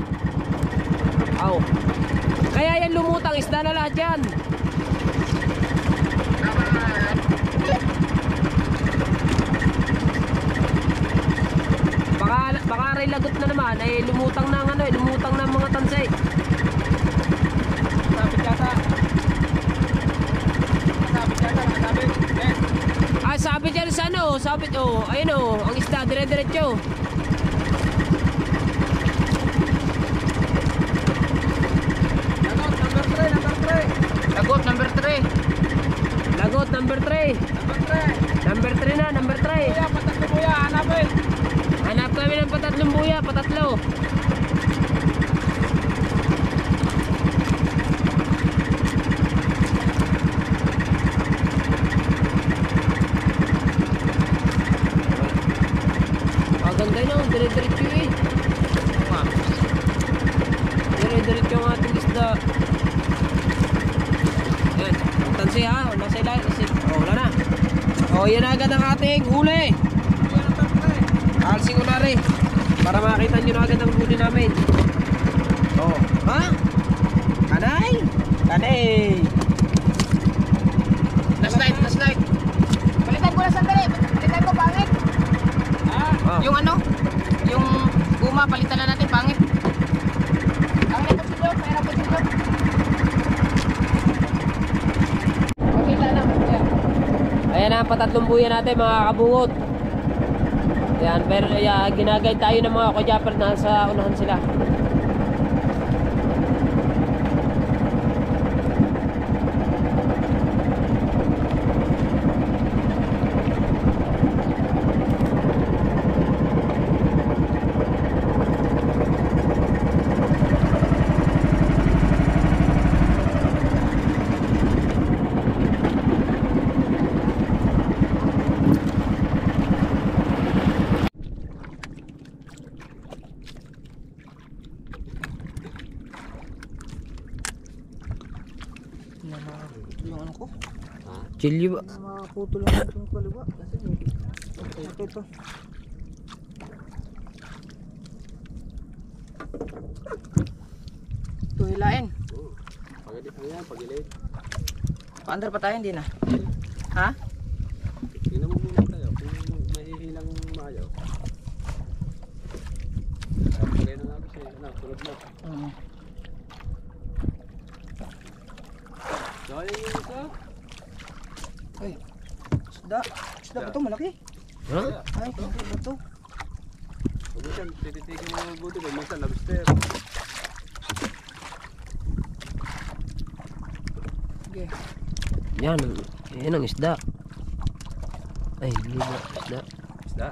Kaya yan lumutang, isda na lahat yan. Baka rin lagot na naman, ay lumutang ng ano, lumutang ng mga tansay. Sabit yata. Sabit yata, sabit. Ah, sabit yan sa ano, sabit oh, ayun oh, ang isda, dire-diretso. Lagot, number 3. Lagot, number 3. Number 3 na, number 3. Kuya, patatlo kuya, hanapin. Hanap kami ng patatlong buya, patatlo. Maganda yun, dire-diretso eh. Dire-diretso ang ating isda. Yan, ang tansi ha, nasa ilalim. Oh, wala na. Oh, yan agad ang ating huli. Alsing ko na rin para makita nyo na agad ang huli namin. Oh, ha? Kanay? Kanay! Last light. Palitan ko na sandali. Palitan ko, pangit. Oh. Yung ano? Yung guma, palitan na natin, pangit. Ang ito silog, pera po silog. Okay, na. Ayan ang patatlong buya natin mga kabungot. Ayan, pero ginagayad tayo ng mga kojapper na sa unahan sila. Yung ano ko? Chilyo ba? Maputol lang itong kaliwa. Ito. Ito hilain. Pagilid mo yan, pagilid. Paandar pa tayo, hindi na. Ha? Tingnan mo muna tayo kung mahihilang maayaw. Pagay na namin siya, tulad mo. Sayang yung isa. Ay, isda. Isda ba ito? Malaki. Ha? Ay, malaki ba ito? Huwag mo siya, tititigil mo ng buti ko. Minsan, lobster. Sige. Yan, yan ang isda. Ay, hindi ba isda? Isda.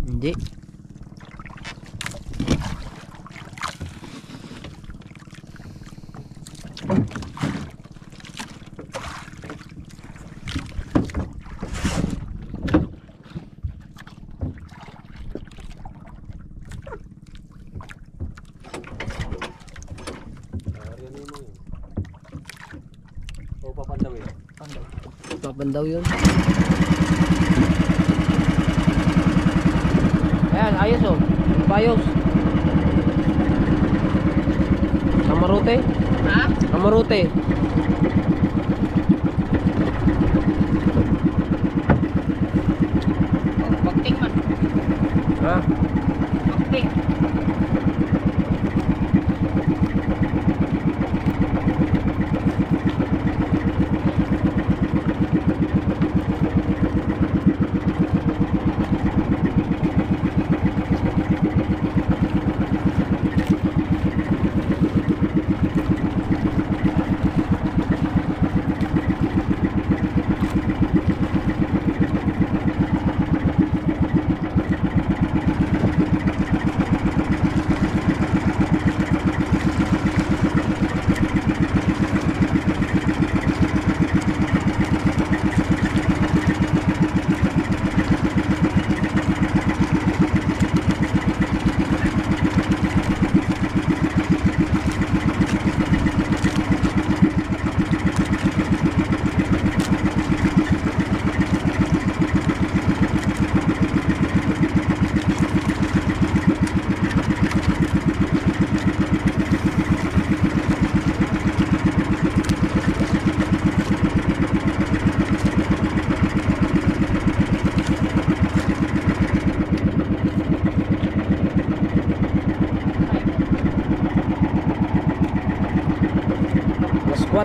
Hindi. O, papandaw yun. Papandaw yun. Ayan, ayos oh. Bayos. Kamarote. Ha? Kamarote. Oh, bagting man. Ha? Bagting.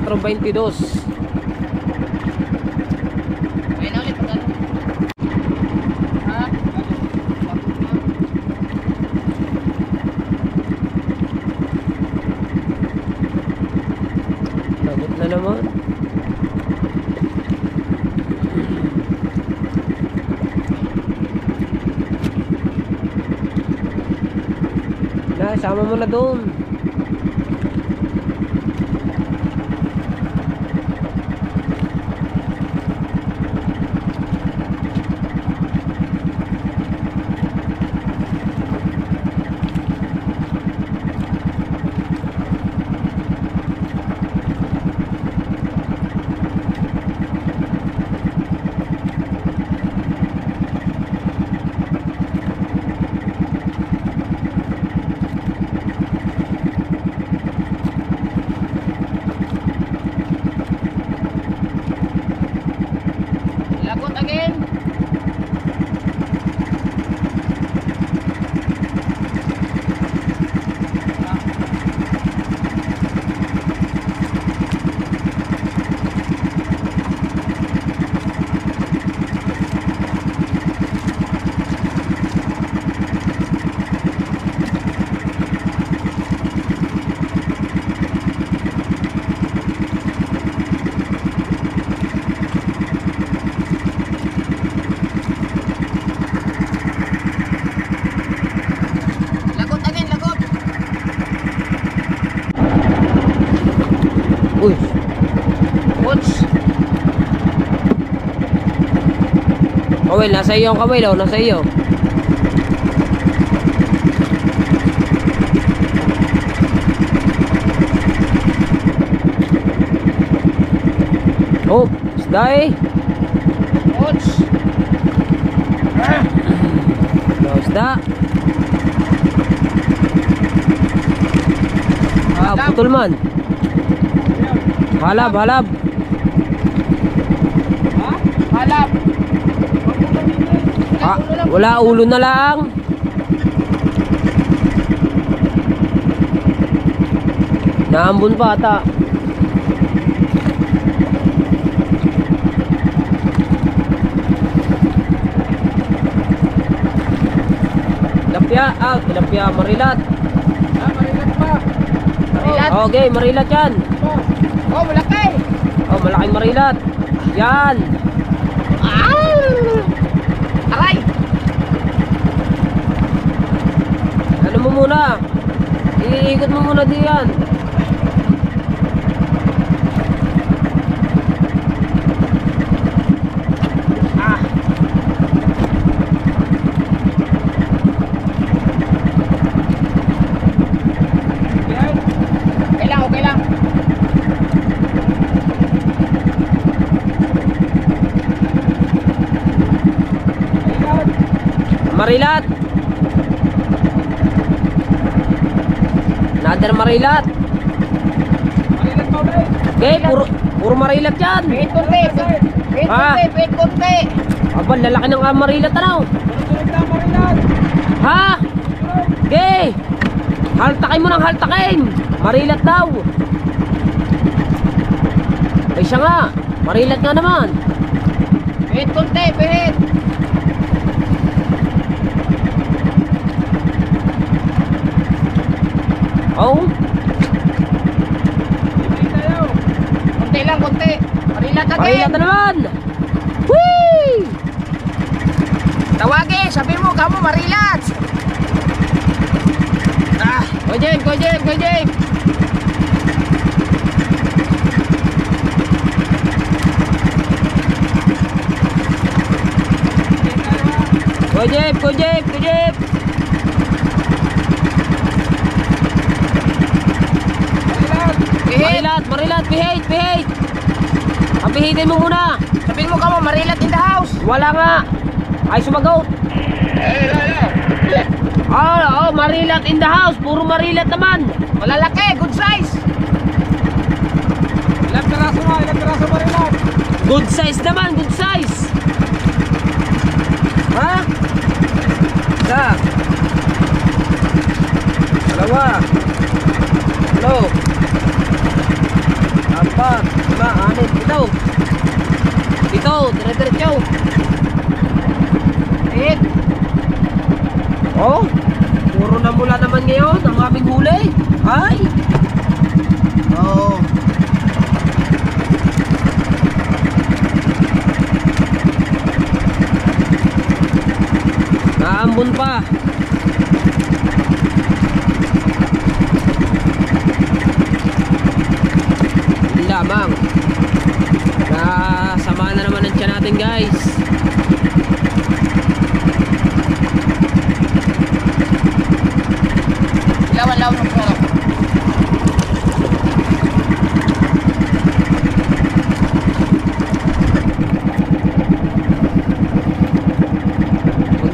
4.22. Ayun na ulit. Pagano? Ha? Lagot na naman. Na, sama mo na doon. Lagot again. Lagot again, lagot. Uy, Woods. Kawil, nasa iyo ang kawil, oh, nasa iyo. Oh, isda eh. Woods. Oh, isda. Ah, putol man. Halab, halab. Halap. Ah, wala, ulo na lang. Naambon pa ata. Tilapia, marilat. Marilat. Okay, marilat yan. Oh, malaki. Oh, malaking marilat. Yan. Aray. Ano mo muna? Iikot mo muna diyan. Okay lang, okay lang. Marilat. Nader marilat. Okay, puro marilat yan. Pihit konti. Pihit Ah. konti, pihit konti. Aba, lalaki ng marilat ano? Ha? Okay. Haltakin mo ng haltakin. Marilat daw. Ay siya nga. Marilat nga naman. Pihit konti, pihit. Oh. Konti lang, konti. Marilat again. Marilat na naman. Whee! Tawagin, sabi mo, kamu marilat. Kuya James, Kuya James, Kuya James. Kujip, kujip, kujip. Pihit. Marilat, marilat, pihit, pihit. Papihitin mo muna. Sabihin mo kamu marilat in the house. Wala nga. Ay, sumagot. Oh, marilat in the house. Puro marilat naman. Malalaki, good size. Ilang piraso marilat? Good size naman, good size. Ha? Isa. Dalawa. Hello. Apat, 5, 6, 7. Ito, dire-diretso. 8. Oh, puro na mula naman ngayon ang aming huli. Ay. Oh. Naambon pa. Hindi lamang. Nasama na naman ang tiyan natin, guys. Lawan-lawan ng pera.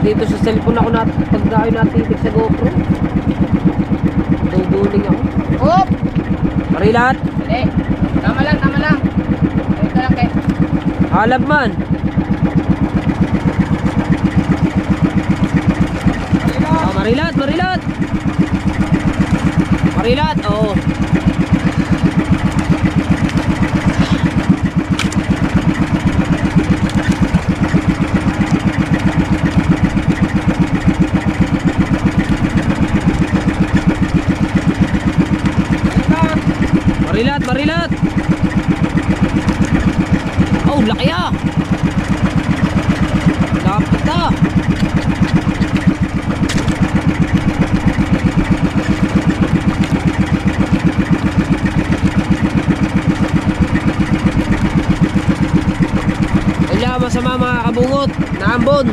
Dito sa cellphone ako pag tayo natitig sa GoPro. Duduling ako. Oop! Marilat, Hindi. Tama lang, tama lang. Ito lang kay. halab man. Oh, Marilat, Marilat. Marilat, oh. Marilat, Marilat. Oh, laki ah. Lapit ah. Wala masama mga kabungot. Naambon.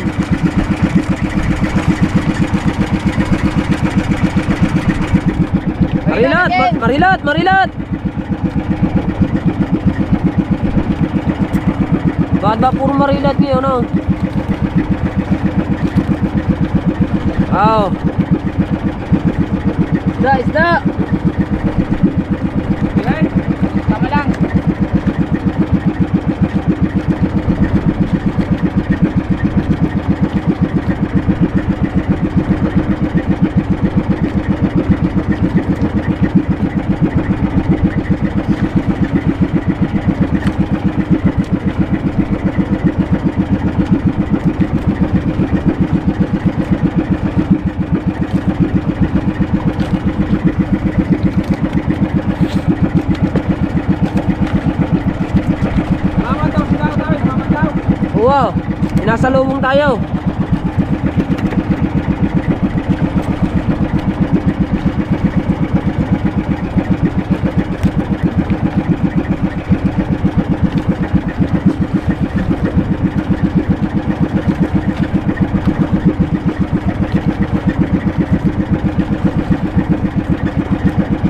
Marilat, Marilat, Marilat. Bakit ba puro Marilat ngayon, no? Oh. Isda, isda. Yan. Tama lang. Wow, sinasalubong tayo.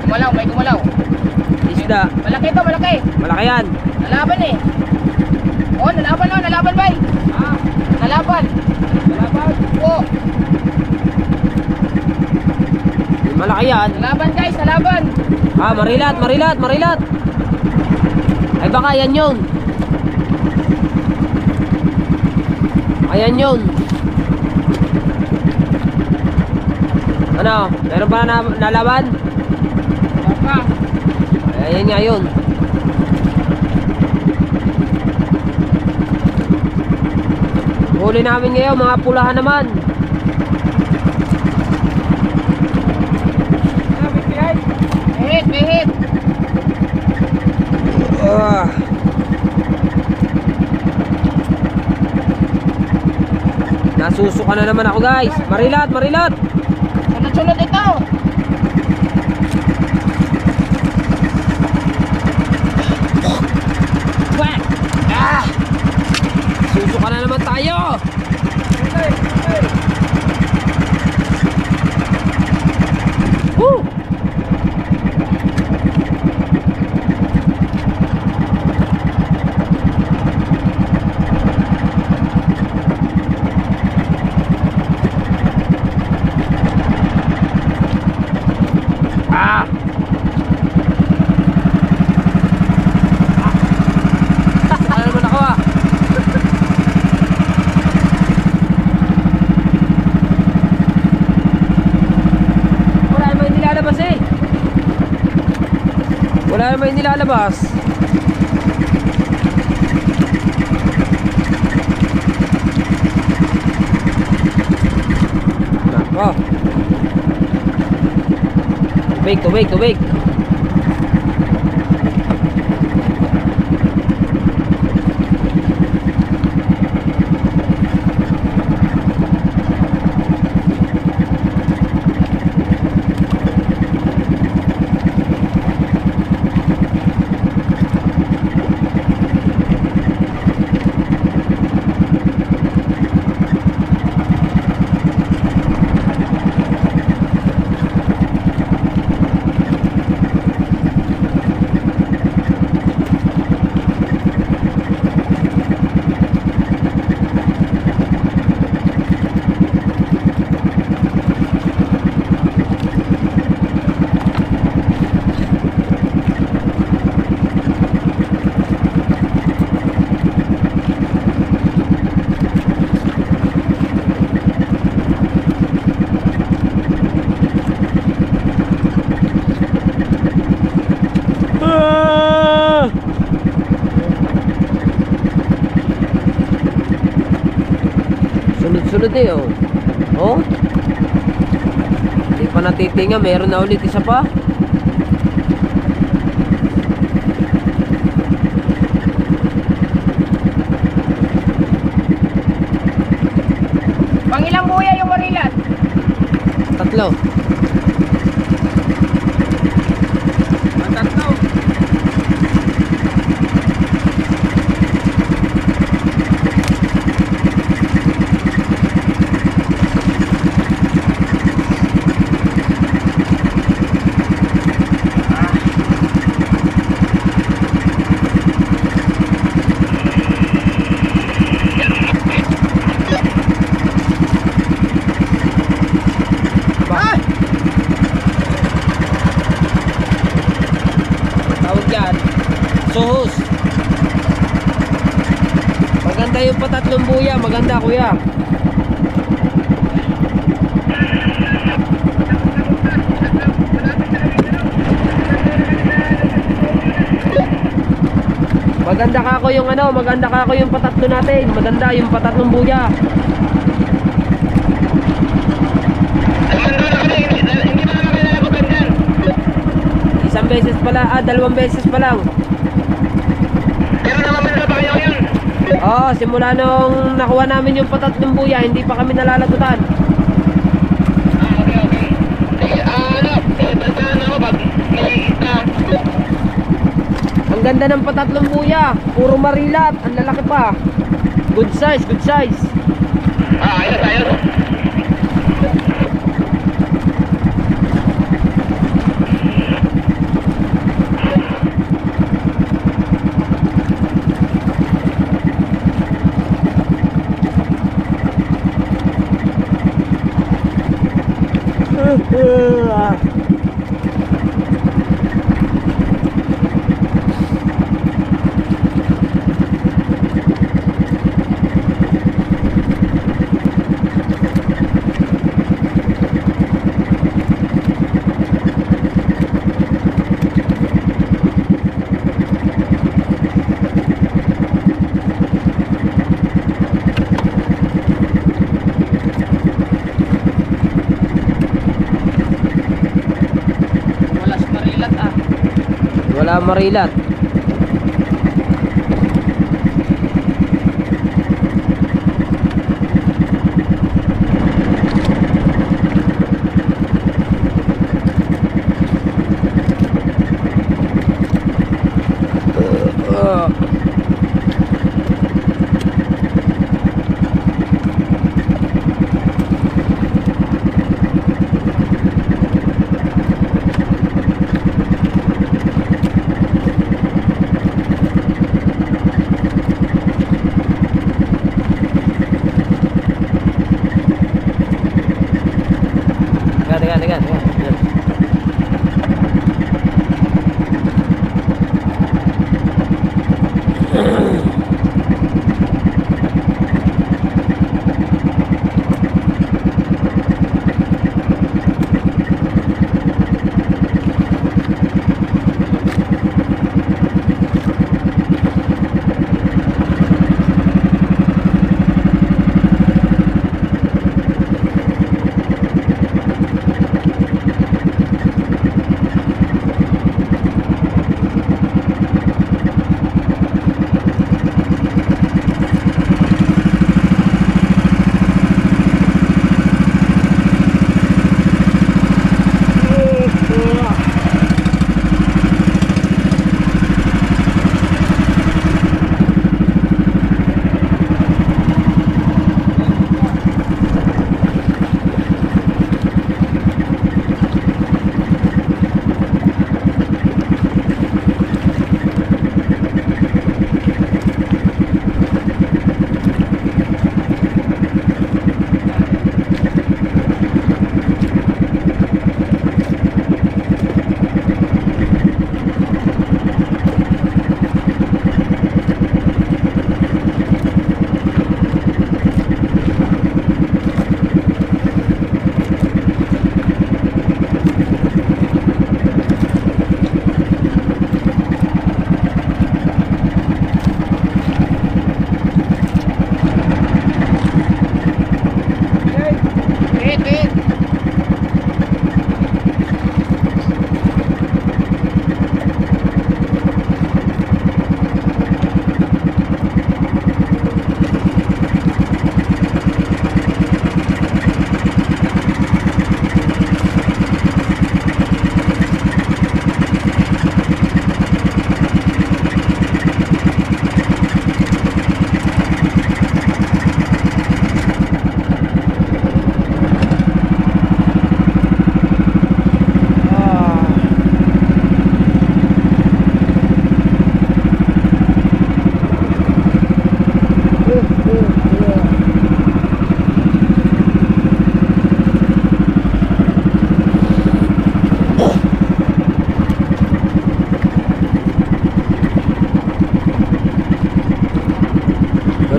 Gumalaw, may gumalaw. Isda, Malaki to, malaki. malaki yan. Nalaban eh. Oh, nalaban bay. Ah, nalaban. Nalaban. Oh, Malaki yan. nalaban guys, nalaban. Ah, Marilat, Marilat, Marilat. Ay baka yan yun. Ayan yun. Ano? Meron ba na nalaban? Baka. Ayan nga yun. Huli namin ngayon, mga pulahan naman. Behit, behit. Nasusuka na naman ako, guys. Marilat, Marilat. Sunod-sunod ito. Wah! Ah! Susuka na naman tayo. Woo! Ah! Ano naman ako ah? Wala naman nilalabas wala naman nilalabas. Nako. Tubig. Sunod eh, oh. Oh. Hindi pa natitinga, meron na ulit isa pa. Pangilang buya yung marilat? 3. Suhus. Maganda yung patatlong buya, maganda kuya. Maganda ka ako yung maganda ka ako yung patatlo natin. Maganda yung patatlong buya. Isang beses pala, 2 beses pa lang. Oo, simula nung nakuha namin yung patatlong buya, hindi pa kami nalalagutan. Ang ganda ng patatlong buya, puro marilat, ang lalaki pa. Good size, good size. Ayos. Wala marilat.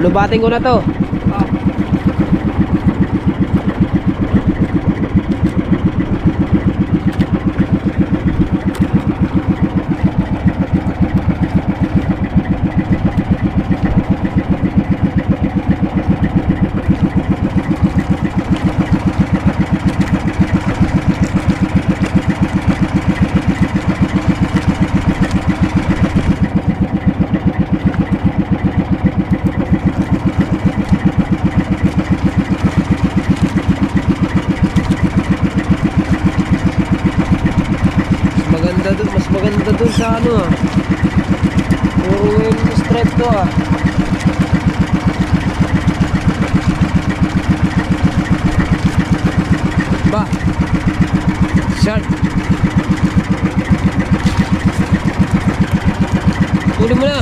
Lulubatin ko na to. Mas maganda dun sa ano ah. Puro ngayon straight to ah. Ba sharp. Kunin mo na.